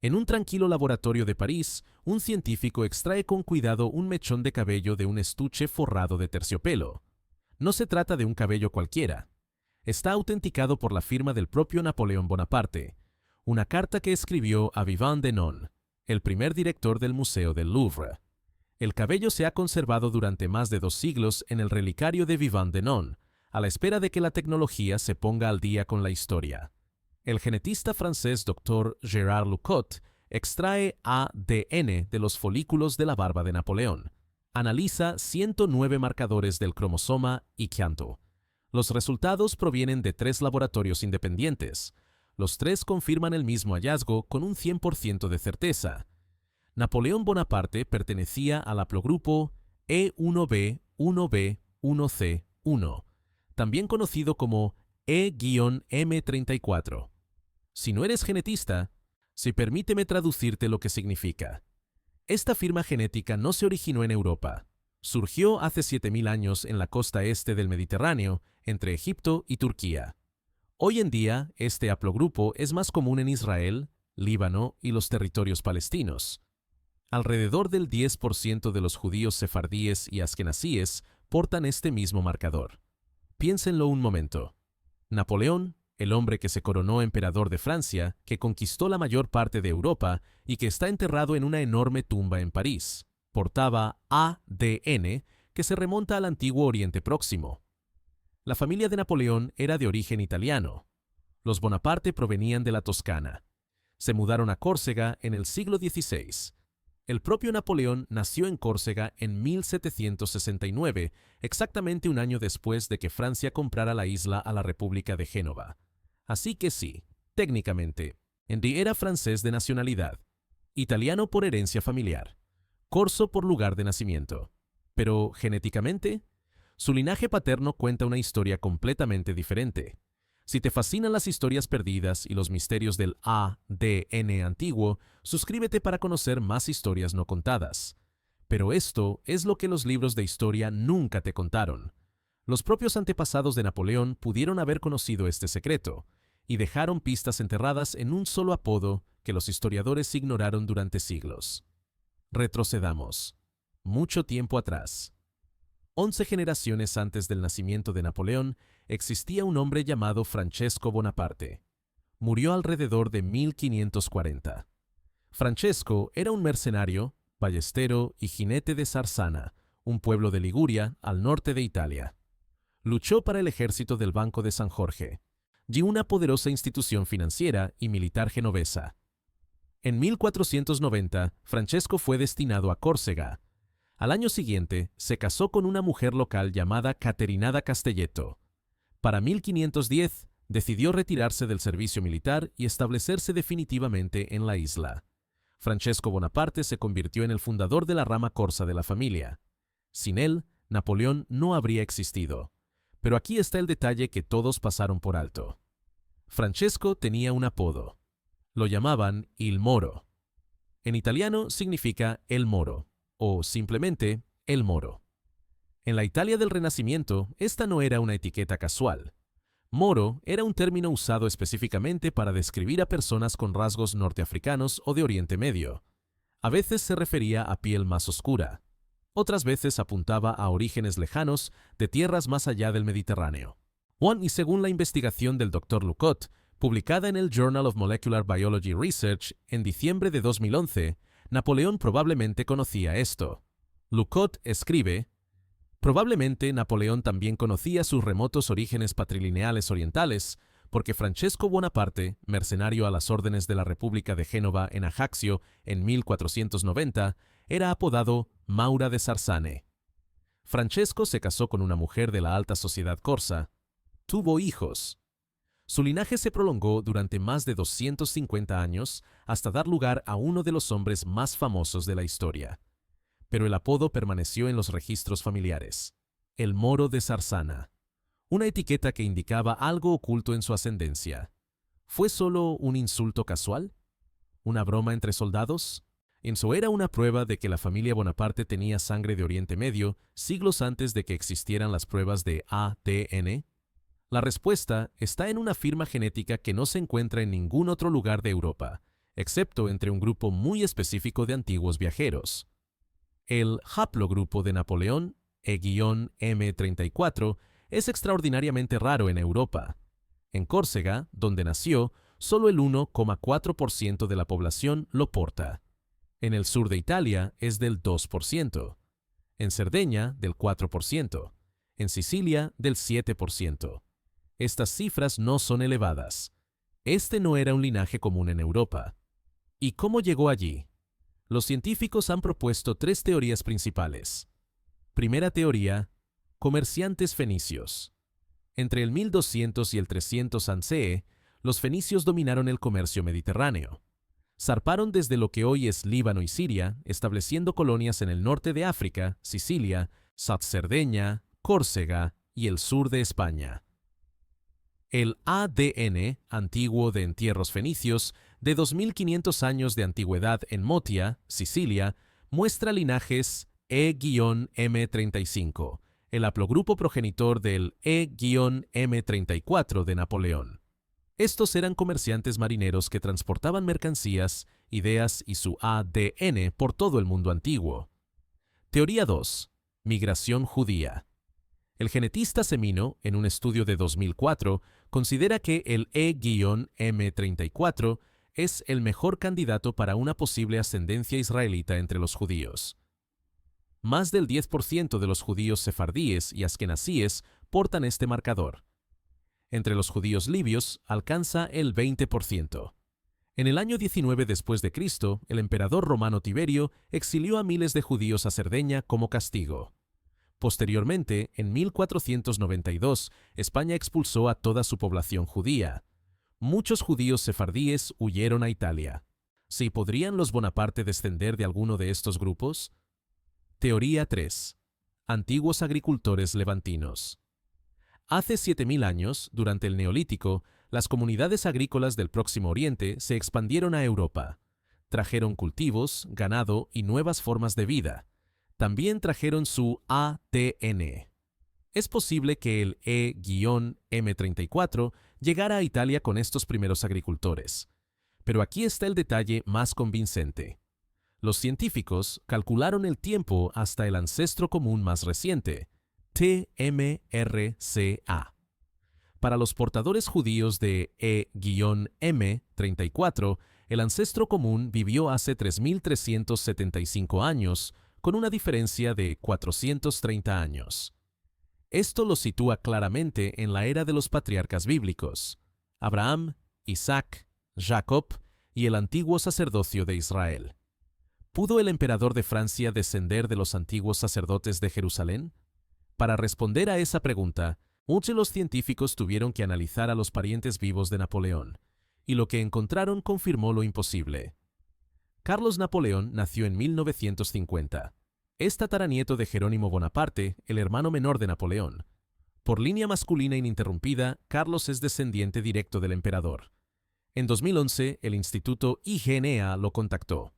En un tranquilo laboratorio de París, un científico extrae con cuidado un mechón de cabello de un estuche forrado de terciopelo. No se trata de un cabello cualquiera. Está autenticado por la firma del propio Napoleón Bonaparte, una carta que escribió a Vivant Denon, el primer director del Museo del Louvre. El cabello se ha conservado durante más de 2 siglos en el relicario de Vivant Denon, a la espera de que la tecnología se ponga al día con la historia. El genetista francés Dr. Gérard Lecoq extrae ADN de los folículos de la barba de Napoleón. Analiza 109 marcadores del cromosoma y Chianto. Los resultados provienen de 3 laboratorios independientes. Los 3 confirman el mismo hallazgo con un 100% de certeza. Napoleón Bonaparte pertenecía al haplogrupo E1b1b1c1, también conocido como E-M34. Si no eres genetista, sí permíteme traducirte lo que significa. Esta firma genética no se originó en Europa. Surgió hace 7000 años en la costa este del Mediterráneo, entre Egipto y Turquía. Hoy en día, este haplogrupo es más común en Israel, Líbano y los territorios palestinos. Alrededor del 10% de los judíos sefardíes y askenazíes portan este mismo marcador. Piénsenlo un momento. Napoleón, el hombre que se coronó emperador de Francia, que conquistó la mayor parte de Europa y que está enterrado en una enorme tumba en París, portaba ADN que se remonta al antiguo Oriente Próximo. La familia de Napoleón era de origen italiano. Los Bonaparte provenían de la Toscana. Se mudaron a Córcega en el siglo XVI. El propio Napoleón nació en Córcega en 1769, exactamente un año después de que Francia comprara la isla a la República de Génova. Así que sí, técnicamente, Henry era francés de nacionalidad, italiano por herencia familiar, corso por lugar de nacimiento. Pero, genéticamente, su linaje paterno cuenta una historia completamente diferente. Si te fascinan las historias perdidas y los misterios del ADN antiguo, suscríbete para conocer más historias no contadas. Pero esto es lo que los libros de historia nunca te contaron. Los propios antepasados de Napoleón pudieron haber conocido este secreto, y dejaron pistas enterradas en un solo apodo que los historiadores ignoraron durante siglos. Retrocedamos. Mucho tiempo atrás. 11 generaciones antes del nacimiento de Napoleón, existía un hombre llamado Francesco Bonaparte. Murió alrededor de 1540. Francesco era un mercenario, ballestero y jinete de Sarsana, un pueblo de Liguria al norte de Italia. Luchó para el ejército del Banco de San Jorge, y una poderosa institución financiera y militar genovesa. En 1490, Francesco fue destinado a Córcega. Al año siguiente, se casó con una mujer local llamada Caterina da Castelletto. Para 1510, decidió retirarse del servicio militar y establecerse definitivamente en la isla. Francesco Bonaparte se convirtió en el fundador de la rama corsa de la familia. Sin él, Napoleón no habría existido. Pero aquí está el detalle que todos pasaron por alto. Francesco tenía un apodo. Lo llamaban Il Moro. En italiano significa el moro, o simplemente el moro. En la Italia del Renacimiento, esta no era una etiqueta casual. Moro era un término usado específicamente para describir a personas con rasgos norteafricanos o de Oriente Medio. A veces se refería a piel más oscura. Otras veces apuntaba a orígenes lejanos de tierras más allá del Mediterráneo. Y según la investigación del Dr. Lecoq, publicada en el Journal of Molecular Biology Research en diciembre de 2011, Napoleón probablemente conocía esto. Lecoq escribe: probablemente Napoleón también conocía sus remotos orígenes patrilineales orientales, porque Francesco Bonaparte, mercenario a las órdenes de la República de Génova en Ajaccio en 1490, era apodado Maura de Sarsane. Francesco se casó con una mujer de la alta sociedad corsa. Tuvo hijos. Su linaje se prolongó durante más de 250 años hasta dar lugar a uno de los hombres más famosos de la historia. Pero el apodo permaneció en los registros familiares: el Moro de Sarsana, una etiqueta que indicaba algo oculto en su ascendencia. ¿Fue solo un insulto casual? ¿Una broma entre soldados? ¿Eso era una prueba de que la familia Bonaparte tenía sangre de Oriente Medio siglos antes de que existieran las pruebas de ADN? La respuesta está en una firma genética que no se encuentra en ningún otro lugar de Europa, excepto entre un grupo muy específico de antiguos viajeros. El haplogrupo de Napoleón, E-M34, es extraordinariamente raro en Europa. En Córcega, donde nació, solo el 1,4% de la población lo porta. En el sur de Italia es del 2%. En Cerdeña, del 4%. En Sicilia, del 7%. Estas cifras no son elevadas. Este no era un linaje común en Europa. ¿Y cómo llegó allí? Los científicos han propuesto tres teorías principales. Primera teoría: comerciantes fenicios. Entre el 1200 y el 300 a.C., los fenicios dominaron el comercio mediterráneo. Zarparon desde lo que hoy es Líbano y Siria, estableciendo colonias en el norte de África, Sicilia, Cerdeña, Córcega y el sur de España. El ADN, antiguo de entierros fenicios, de 2500 años de antigüedad en Motia, Sicilia, muestra linajes E-M35, el haplogrupo progenitor del E-M34 de Napoleón. Estos eran comerciantes marineros que transportaban mercancías, ideas y su ADN por todo el mundo antiguo. Teoría 2. Migración judía. El genetista Semino, en un estudio de 2004, considera que el E-M34 es el mejor candidato para una posible ascendencia israelita entre los judíos. Más del 10% de los judíos sefardíes y askenazíes portan este marcador. Entre los judíos libios alcanza el 20%. En el año 19 después de Cristo, el emperador romano Tiberio exilió a miles de judíos a Cerdeña como castigo. Posteriormente, en 1492, España expulsó a toda su población judía. Muchos judíos sefardíes huyeron a Italia. ¿Sí podrían los Bonaparte descender de alguno de estos grupos? Teoría 3. Antiguos agricultores levantinos. Hace 7000 años, durante el Neolítico, las comunidades agrícolas del Próximo Oriente se expandieron a Europa. Trajeron cultivos, ganado y nuevas formas de vida. También trajeron su ADN. Es posible que el E-M34 llegara a Italia con estos primeros agricultores. Pero aquí está el detalle más convincente. Los científicos calcularon el tiempo hasta el ancestro común más reciente, TMRCA. Para los portadores judíos de E-M34, el ancestro común vivió hace 3.375 años, con una diferencia de 430 años. Esto lo sitúa claramente en la era de los patriarcas bíblicos, Abraham, Isaac, Jacob y el antiguo sacerdocio de Israel. ¿Pudo el emperador de Francia descender de los antiguos sacerdotes de Jerusalén? Para responder a esa pregunta, muchos de los científicos tuvieron que analizar a los parientes vivos de Napoleón, y lo que encontraron confirmó lo imposible. Carlos Napoleón nació en 1950. Es tataranieto de Jerónimo Bonaparte, el hermano menor de Napoleón. Por línea masculina ininterrumpida, Carlos es descendiente directo del emperador. En 2011, el Instituto IGNA lo contactó.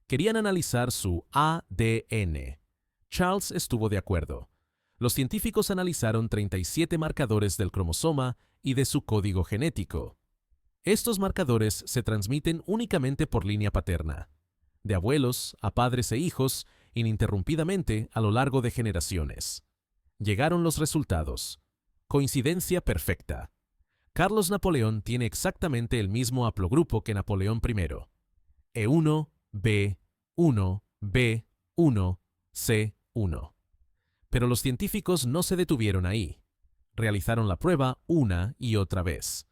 Querían analizar su ADN. Charles estuvo de acuerdo. Los científicos analizaron 37 marcadores del cromosoma y de su código genético. Estos marcadores se transmiten únicamente por línea paterna, de abuelos a padres e hijos, ininterrumpidamente a lo largo de generaciones. Llegaron los resultados. Coincidencia perfecta. Carlos Napoleón tiene exactamente el mismo haplogrupo que Napoleón I. E1, B1, B1, C1. Pero los científicos no se detuvieron ahí. Realizaron la prueba una y otra vez.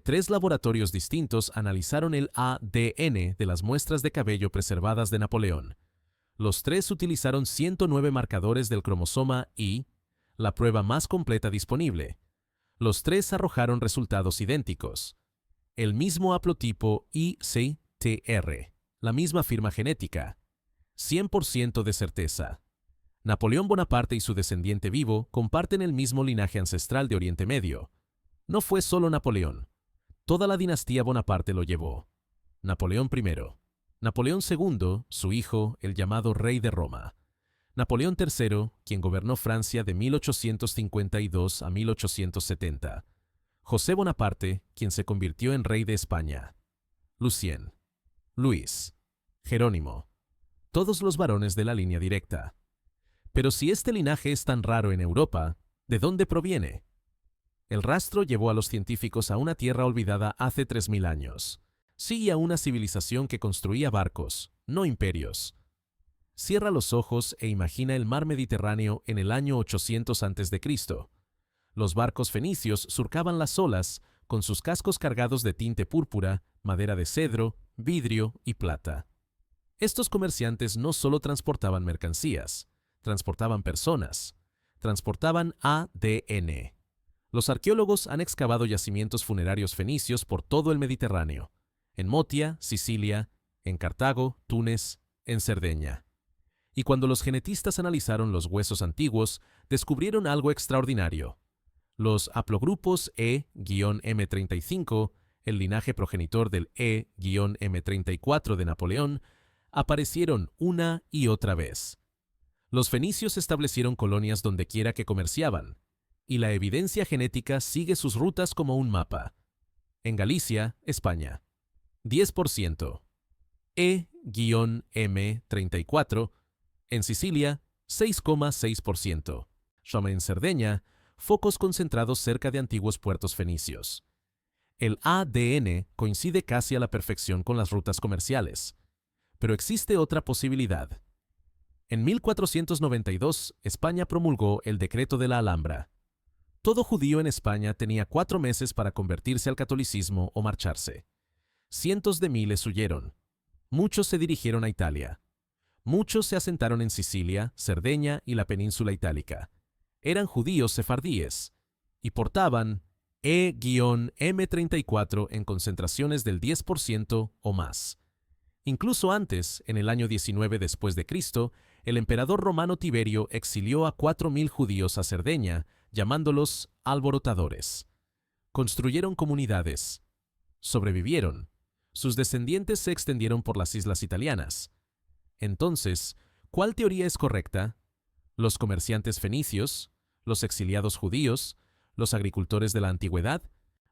Tres laboratorios distintos analizaron el ADN de las muestras de cabello preservadas de Napoleón. Los tres utilizaron 109 marcadores del cromosoma Y, la prueba más completa disponible. Los tres arrojaron resultados idénticos. El mismo haplotipo ICTR, la misma firma genética. 100% de certeza. Napoleón Bonaparte y su descendiente vivo comparten el mismo linaje ancestral de Oriente Medio. No fue solo Napoleón. Toda la dinastía Bonaparte lo llevó. Napoleón I. Napoleón II, su hijo, el llamado Rey de Roma. Napoleón III, quien gobernó Francia de 1852 a 1870. José Bonaparte, quien se convirtió en rey de España. Lucien. Luis, Jerónimo, todos los varones de la línea directa. Pero si este linaje es tan raro en Europa, ¿de dónde proviene? El rastro llevó a los científicos a una tierra olvidada hace 3000 años. Sí, a una civilización que construía barcos, no imperios. Cierra los ojos e imagina el mar Mediterráneo en el año 800 a.C. Los barcos fenicios surcaban las olas con sus cascos cargados de tinte púrpura, madera de cedro, vidrio y plata. Estos comerciantes no solo transportaban mercancías, transportaban personas, transportaban ADN. Los arqueólogos han excavado yacimientos funerarios fenicios por todo el Mediterráneo, en Motia, Sicilia, en Cartago, Túnez, en Cerdeña. Y cuando los genetistas analizaron los huesos antiguos, descubrieron algo extraordinario. Los haplogrupos E-M35, el linaje progenitor del E-M34 de Napoleón, aparecieron una y otra vez. Los fenicios establecieron colonias donde quiera que comerciaban, y la evidencia genética sigue sus rutas como un mapa. En Galicia, España, 10%. E-M34. En Sicilia, 6,6%. En Cerdeña, focos concentrados cerca de antiguos puertos fenicios. El ADN coincide casi a la perfección con las rutas comerciales. Pero existe otra posibilidad. En 1492, España promulgó el Decreto de la Alhambra. Todo judío en España tenía 4 meses para convertirse al catolicismo o marcharse. Cientos de miles huyeron. Muchos se dirigieron a Italia. Muchos se asentaron en Sicilia, Cerdeña y la península itálica. Eran judíos sefardíes y portaban E-M34 en concentraciones del 10% o más. Incluso antes, en el año 19 después de Cristo, el emperador romano Tiberio exilió a 4000 judíos a Cerdeña, llamándolos alborotadores. Construyeron comunidades. Sobrevivieron. Sus descendientes se extendieron por las islas italianas. Entonces, ¿cuál teoría es correcta? ¿Los comerciantes fenicios? ¿Los exiliados judíos? ¿Los agricultores de la antigüedad?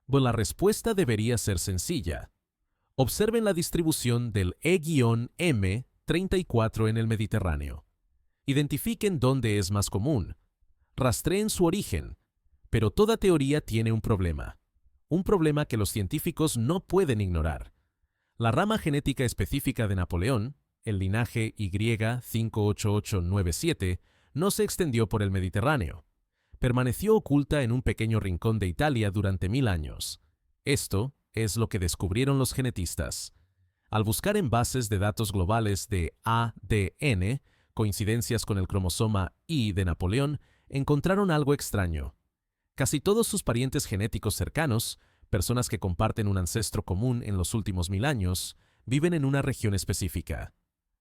Pues la respuesta debería ser sencilla. Observen la distribución del E-M34 en el Mediterráneo. Identifiquen dónde es más común. Rastreen su origen. Pero toda teoría tiene un problema que los científicos no pueden ignorar. La rama genética específica de Napoleón, el linaje Y58897, no se extendió por el Mediterráneo. Permaneció oculta en un pequeño rincón de Italia durante 1000 años. Esto es lo que descubrieron los genetistas. Al buscar en bases de datos globales de ADN, coincidencias con el cromosoma Y de Napoleón, encontraron algo extraño. Casi todos sus parientes genéticos cercanos, personas que comparten un ancestro común en los últimos 1000 años, viven en una región específica.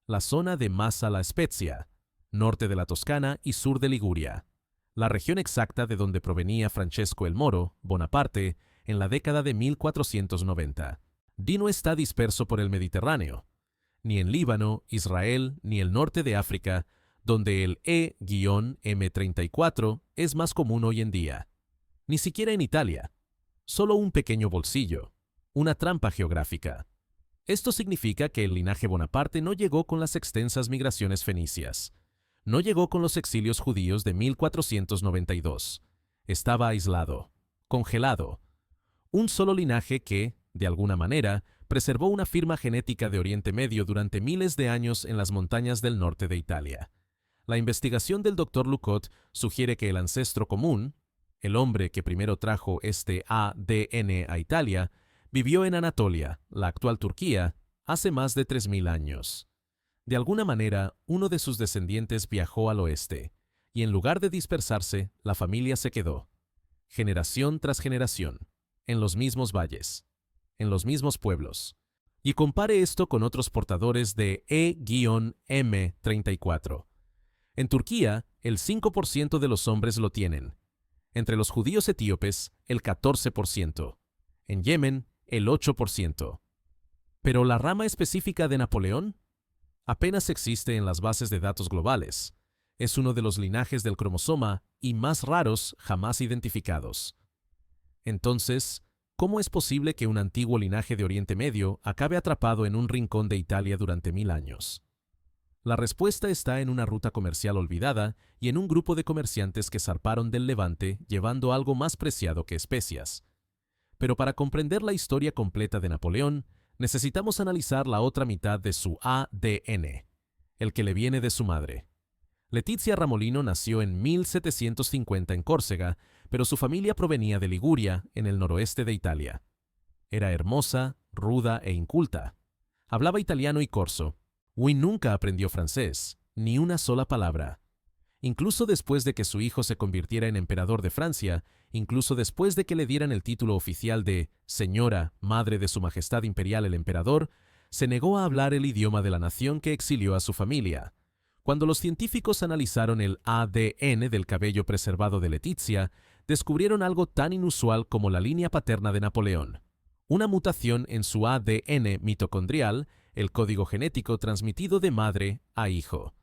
La zona de Massa La Spezia, norte de la Toscana y sur de Liguria. La región exacta de donde provenía Francesco el Moro, Bonaparte, en la década de 1490. No está disperso por el Mediterráneo, ni en Líbano, Israel, ni el norte de África, donde el E-M34 es más común hoy en día. Ni siquiera en Italia. Solo un pequeño bolsillo, una trampa geográfica. Esto significa que el linaje Bonaparte no llegó con las extensas migraciones fenicias. No llegó con los exilios judíos de 1492. Estaba aislado, congelado. Un solo linaje que, de alguna manera, preservó una firma genética de Oriente Medio durante miles de años en las montañas del norte de Italia. La investigación del Dr. Lucot sugiere que el ancestro común, el hombre que primero trajo este ADN a Italia, vivió en Anatolia, la actual Turquía, hace más de 3000 años. De alguna manera, uno de sus descendientes viajó al oeste, y en lugar de dispersarse, la familia se quedó, generación tras generación, en los mismos valles, en los mismos pueblos. Y compare esto con otros portadores de E-M34. En Turquía, el 5% de los hombres lo tienen. Entre los judíos etíopes, el 14%. En Yemen, el 8%. Pero la rama específica de Napoleón apenas existe en las bases de datos globales. Es uno de los linajes del cromosoma y más raros jamás identificados. Entonces, ¿Cómo es posible que un antiguo linaje de Oriente Medio acabe atrapado en un rincón de Italia durante 1000 años? La respuesta está en una ruta comercial olvidada y en un grupo de comerciantes que zarparon del Levante llevando algo más preciado que especias. Pero para comprender la historia completa de Napoleón, necesitamos analizar la otra mitad de su ADN, el que le viene de su madre. Letizia Ramolino nació en 1750 en Córcega, pero su familia provenía de Liguria, en el noroeste de Italia. Era hermosa, ruda e inculta. Hablaba italiano y corso. Nunca aprendió francés, ni una sola palabra. Incluso después de que su hijo se convirtiera en emperador de Francia, incluso después de que le dieran el título oficial de Señora, Madre de Su Majestad Imperial el Emperador, se negó a hablar el idioma de la nación que exilió a su familia. Cuando los científicos analizaron el ADN del cabello preservado de Letizia, descubrieron algo tan inusual como la línea paterna de Napoleón. Una mutación en su ADN mitocondrial, el código genético transmitido de madre a hijo.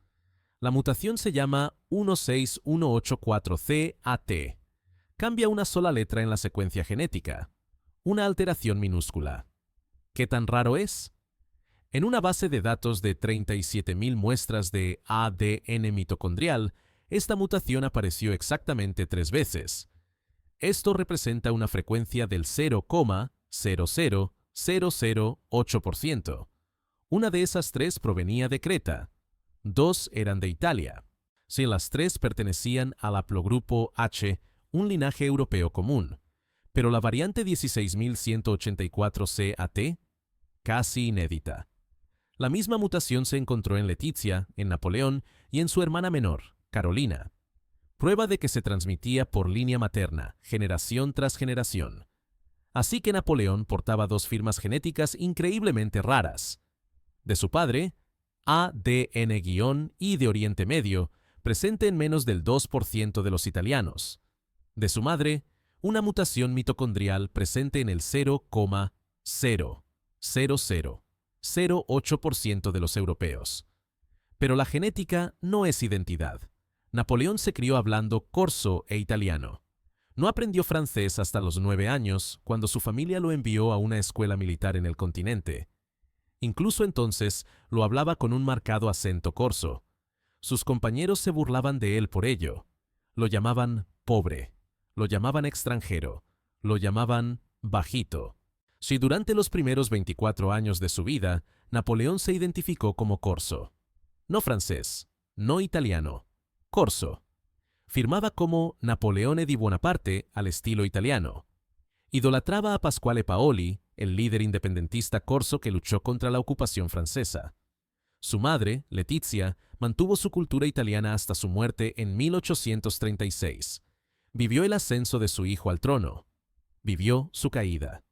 La mutación se llama 16184CAT. Cambia una sola letra en la secuencia genética. Una alteración minúscula. ¿Qué tan raro es? En una base de datos de 37.000 muestras de ADN mitocondrial, esta mutación apareció exactamente 3 veces. Esto representa una frecuencia del 0,00008%. Una de esas 3 provenía de Creta. 2 eran de Italia. Si las 3 pertenecían al haplogrupo H, un linaje europeo común. Pero la variante 16184CAT, casi inédita. La misma mutación se encontró en Letizia, en Napoleón y en su hermana menor, Carolina. Prueba de que se transmitía por línea materna, generación tras generación. Así que Napoleón portaba 2 firmas genéticas increíblemente raras. De su padre, ADN-I de Oriente Medio, presente en menos del 2% de los italianos. De su madre, una mutación mitocondrial presente en el 0,0008% de los europeos. Pero la genética no es identidad. Napoleón se crió hablando corso e italiano. No aprendió francés hasta los 9 años, cuando su familia lo envió a una escuela militar en el continente. Incluso entonces lo hablaba con un marcado acento corso. Sus compañeros se burlaban de él por ello. Lo llamaban pobre, lo llamaban extranjero, lo llamaban bajito. Si durante los primeros 24 años de su vida, Napoleón se identificó como corso. No francés, no italiano, corso. Firmaba como Napoleone di Bonaparte al estilo italiano. Idolatraba a Pasquale Paoli, el líder independentista corso que luchó contra la ocupación francesa. Su madre, Letizia, mantuvo su cultura italiana hasta su muerte en 1836. Vivió el ascenso de su hijo al trono. Vivió su caída.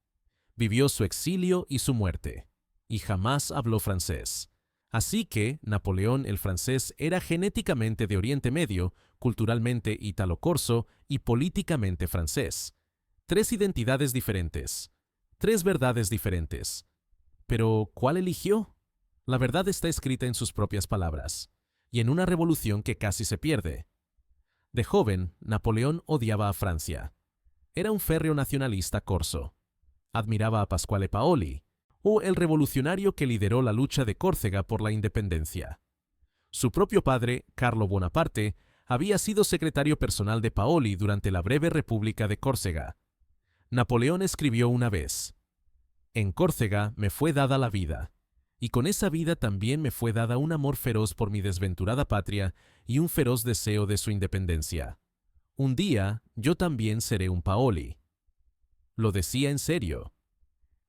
Vivió su exilio y su muerte. Y jamás habló francés. Así que Napoleón el francés era genéticamente de Oriente Medio, culturalmente ítalo-corso y políticamente francés. 3 identidades diferentes. 3 verdades diferentes. Pero, ¿cuál eligió? La verdad está escrita en sus propias palabras, y en una revolución que casi se pierde. De joven, Napoleón odiaba a Francia. Era un férreo nacionalista corso. Admiraba a Pasquale Paoli, o el revolucionario que lideró la lucha de Córcega por la independencia. Su propio padre, Carlo Bonaparte, había sido secretario personal de Paoli durante la breve República de Córcega. Napoleón escribió una vez: «En Córcega me fue dada la vida, y con esa vida también me fue dada un amor feroz por mi desventurada patria y un feroz deseo de su independencia. Un día yo también seré un Paoli». Lo decía en serio.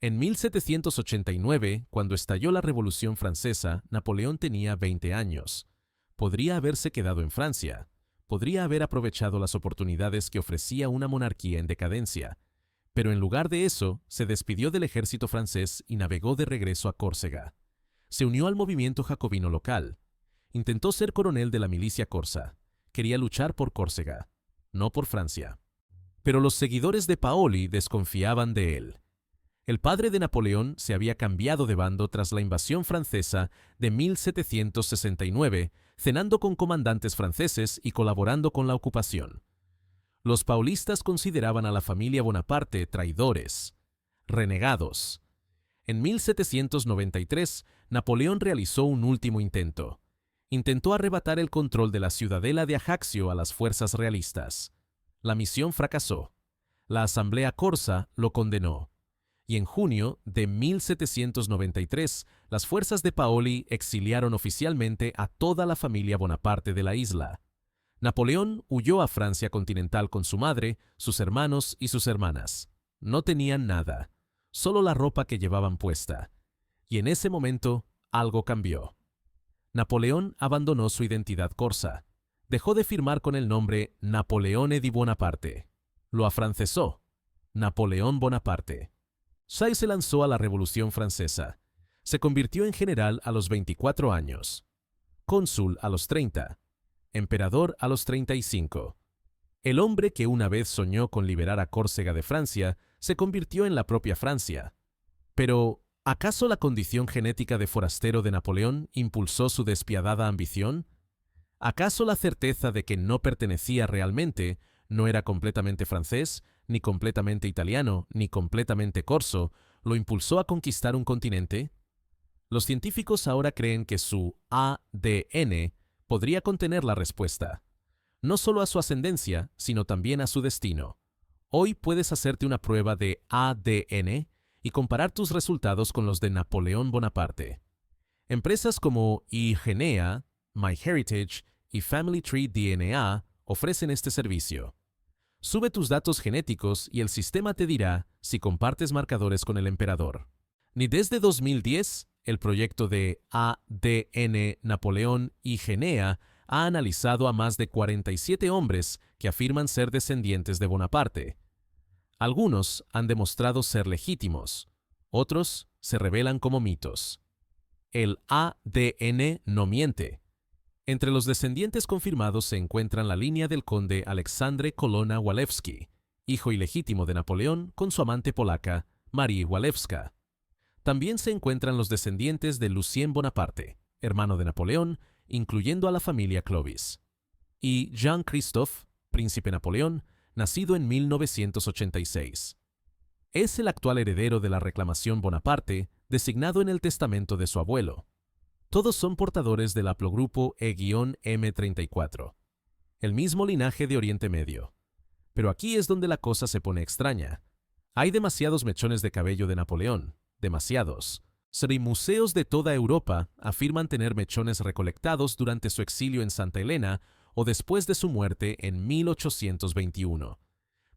En 1789, cuando estalló la Revolución Francesa, Napoleón tenía 20 años. Podría haberse quedado en Francia. Podría haber aprovechado las oportunidades que ofrecía una monarquía en decadencia. Pero en lugar de eso, se despidió del ejército francés y navegó de regreso a Córcega. Se unió al movimiento jacobino local. Intentó ser coronel de la milicia corsa. Quería luchar por Córcega, no por Francia. Pero los seguidores de Paoli desconfiaban de él. El padre de Napoleón se había cambiado de bando tras la invasión francesa de 1769, cenando con comandantes franceses y colaborando con la ocupación. Los paulistas consideraban a la familia Bonaparte traidores. renegados. En 1793, Napoleón realizó un último intento. Intentó arrebatar el control de la ciudadela de Ajaccio a las fuerzas realistas. La misión fracasó. La Asamblea Corsa lo condenó. Y en junio de 1793, las fuerzas de Paoli exiliaron oficialmente a toda la familia Bonaparte de la isla. Napoleón huyó a Francia continental con su madre, sus hermanos y sus hermanas. No tenían nada, solo la ropa que llevaban puesta. Y en ese momento, algo cambió. Napoleón abandonó su identidad corsa. Dejó de firmar con el nombre Napoleone di Bonaparte. Lo afrancesó. Napoleón Bonaparte. Se lanzó a la Revolución Francesa. Se convirtió en general a los 24 años. Cónsul a los 30. Emperador a los 35. El hombre que una vez soñó con liberar a Córcega de Francia se convirtió en la propia Francia. Pero, ¿acaso la condición genética de forastero de Napoleón impulsó su despiadada ambición? ¿Acaso la certeza de que no pertenecía realmente, no era completamente francés, ni completamente italiano, ni completamente corso, lo impulsó a conquistar un continente? Los científicos ahora creen que su ADN podría contener la respuesta, no solo a su ascendencia, sino también a su destino. Hoy puedes hacerte una prueba de ADN y comparar tus resultados con los de Napoleón Bonaparte. Empresas como iGenea, MyHeritage y Family Tree DNA ofrecen este servicio. Sube tus datos genéticos y el sistema te dirá si compartes marcadores con el emperador. Ni desde 2010, el proyecto de ADN Napoleón iGenea ha analizado a más de 47 hombres que afirman ser descendientes de Bonaparte. Algunos han demostrado ser legítimos, otros se revelan como mitos. El ADN no miente. Entre los descendientes confirmados se encuentran la línea del conde Alexandre Colonna Walewski, hijo ilegítimo de Napoleón con su amante polaca, Marie Walewska. También se encuentran los descendientes de Lucien Bonaparte, hermano de Napoleón, incluyendo a la familia Clovis. Y Jean-Christophe, príncipe Napoleón, nacido en 1986. Es el actual heredero de la reclamación Bonaparte, designado en el testamento de su abuelo. Todos son portadores del haplogrupo E-M34, el mismo linaje de Oriente Medio. Pero aquí es donde la cosa se pone extraña. Hay demasiados mechones de cabello de Napoleón, demasiados. Museos de toda Europa afirman tener mechones recolectados durante su exilio en Santa Elena o después de su muerte en 1821.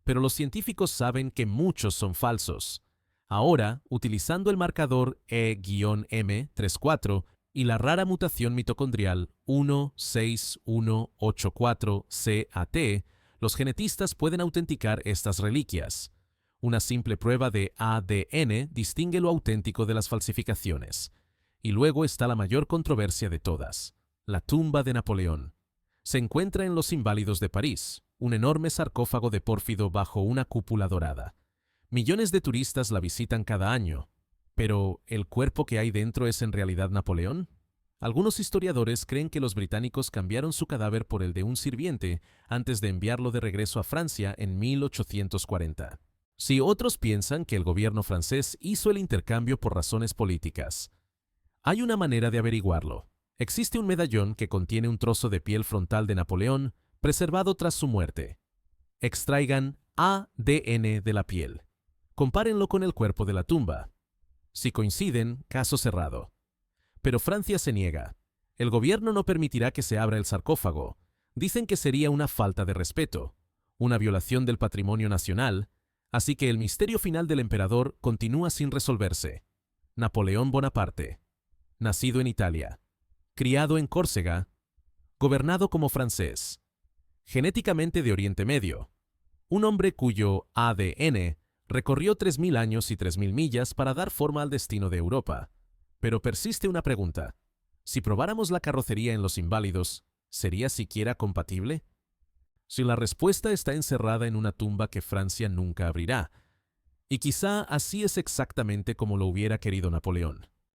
Pero los científicos saben que muchos son falsos. Ahora, utilizando el marcador E-M34, y la rara mutación mitocondrial 16184CAT, los genetistas pueden autenticar estas reliquias. Una simple prueba de ADN distingue lo auténtico de las falsificaciones. Y luego está la mayor controversia de todas, la tumba de Napoleón. Se encuentra en Los Inválidos de París, un enorme sarcófago de pórfido bajo una cúpula dorada. Millones de turistas la visitan cada año. ¿Pero el cuerpo que hay dentro es en realidad Napoleón? Algunos historiadores creen que los británicos cambiaron su cadáver por el de un sirviente antes de enviarlo de regreso a Francia en 1840. Si otros piensan que el gobierno francés hizo el intercambio por razones políticas. Hay una manera de averiguarlo. Existe un medallón que contiene un trozo de piel frontal de Napoleón preservado tras su muerte. Extraigan ADN de la piel. Compárenlo con el cuerpo de la tumba. Si coinciden, caso cerrado. Pero Francia se niega. El gobierno no permitirá que se abra el sarcófago. Dicen que sería una falta de respeto, una violación del patrimonio nacional, así que el misterio final del emperador continúa sin resolverse. Napoleón Bonaparte. Nacido en Italia. Criado en Córcega. Gobernado como francés. Genéticamente de Oriente Medio. Un hombre cuyo ADN recorrió 3.000 años y 3.000 millas para dar forma al destino de Europa. Pero persiste una pregunta. Si probáramos la carrocería en Los Inválidos, ¿sería siquiera compatible? Si la respuesta está encerrada en una tumba que Francia nunca abrirá. Y quizá así es exactamente como lo hubiera querido Napoleón.